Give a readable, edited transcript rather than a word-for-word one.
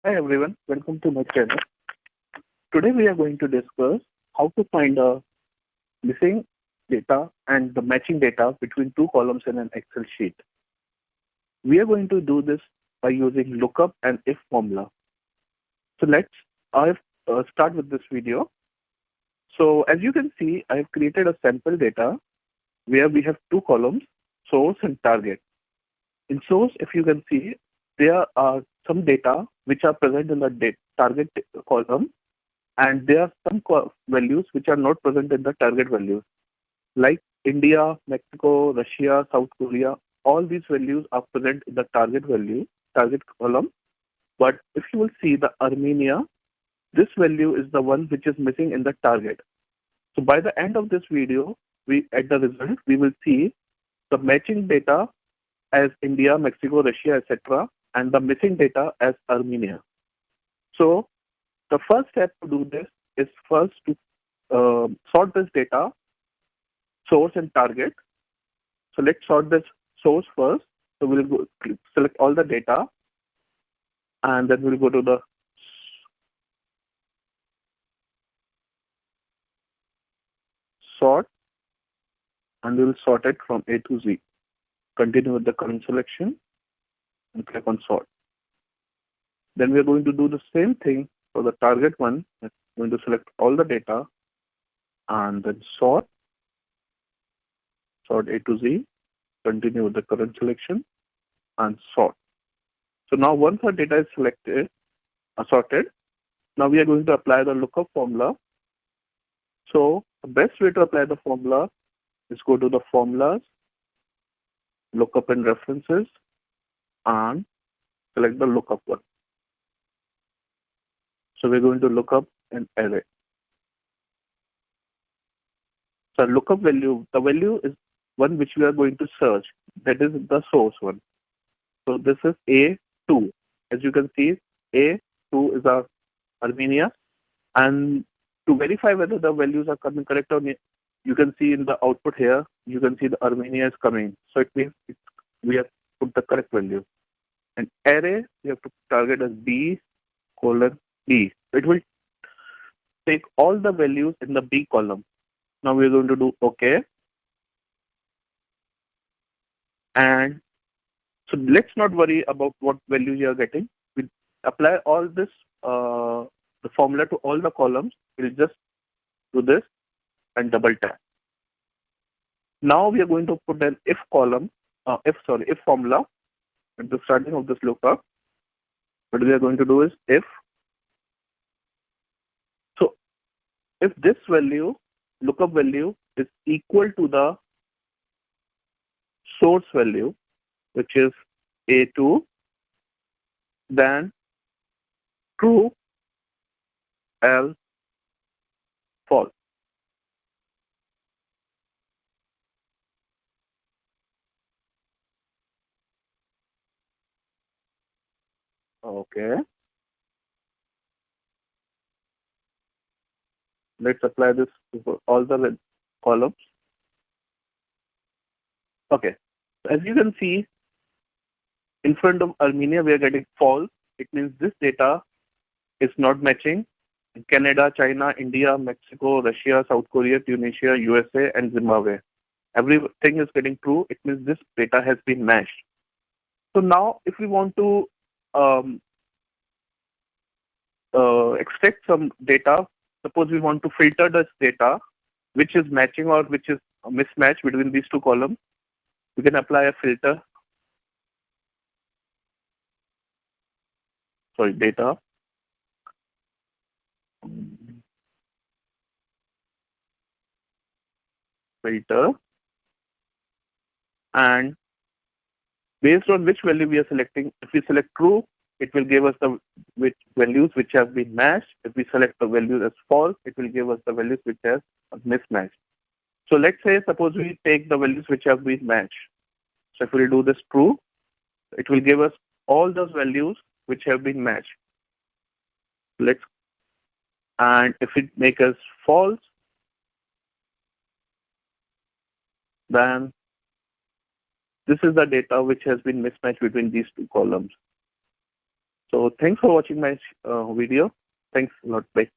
Hi everyone, welcome to my channel. Today we are going to discuss how to find a missing data and the matching data between two columns in an Excel sheet. We are going to do this by using lookup and if formula. So let's start with this video. So as you can see, I have created a sample data where we have two columns, source and target. In source, if you can see, there are some data which are present in the target column, and there are some values which are not present in the target values, like India, Mexico, Russia, South Korea. All these values are present in the target column. But if you will see the Armenia, this value is the one which is missing in the target. So by the end of this video, at the result, we will see the matching data as India, Mexico, Russia, etc., and the missing data as Armenia. So the first step to do this is first to sort this data, source and target. So let's sort this source first. So we'll select all the data, and then we'll go to the sort, and we'll sort it from A to Z. Continue with the current selection and click on sort. Then we're going to do the same thing for the target one. We're going to select all the data and then sort A to Z, continue with the current selection and sort. So now once our data is sorted, now we are going to apply the lookup formula. So the best way to apply the formula is go to the formulas, lookup and references, and select the lookup one. So we're going to look up an array. So lookup value, the value is one which we are going to search. That is the source one. So this is A2. As you can see, A2 is our Armenia. And to verify whether the values are coming correct or not, you can see in the output here, you can see the Armenia is coming. So it means we have put the correct value. And array, we have to target as B:E. It will take all the values in the B column. Now we're going to do OK. And so let's not worry about what value you are getting. We apply all this, the formula to all the columns. We'll just do this and double tap. Now we are going to put an if formula at the starting of this lookup. What we are going to do is if. So if this value, lookup value, is equal to the source value, which is A2, then true, else false. Okay. Let's apply this to all the columns. Okay. As you can see, in front of Armenia, we are getting false. It means this data is not matching. Canada, China, India, Mexico, Russia, South Korea, Tunisia, USA, and Zimbabwe. Everything is getting true. It means this data has been matched. So now, if we want to extract some data, suppose we want to filter this data, which is matching or which is a mismatch between these two columns, we can apply a filter. Sorry, data. Filter. And based on which value we are selecting, if we select true, it will give us the values which have been matched. If we select the values as false, it will give us the values which have mismatched. So let's say, suppose we take the values which have been matched. So if we do this true, it will give us all those values which have been matched. And if it makes us false, then this is the data which has been mismatched between these two columns. So thanks for watching my video. Thanks a lot. Bye.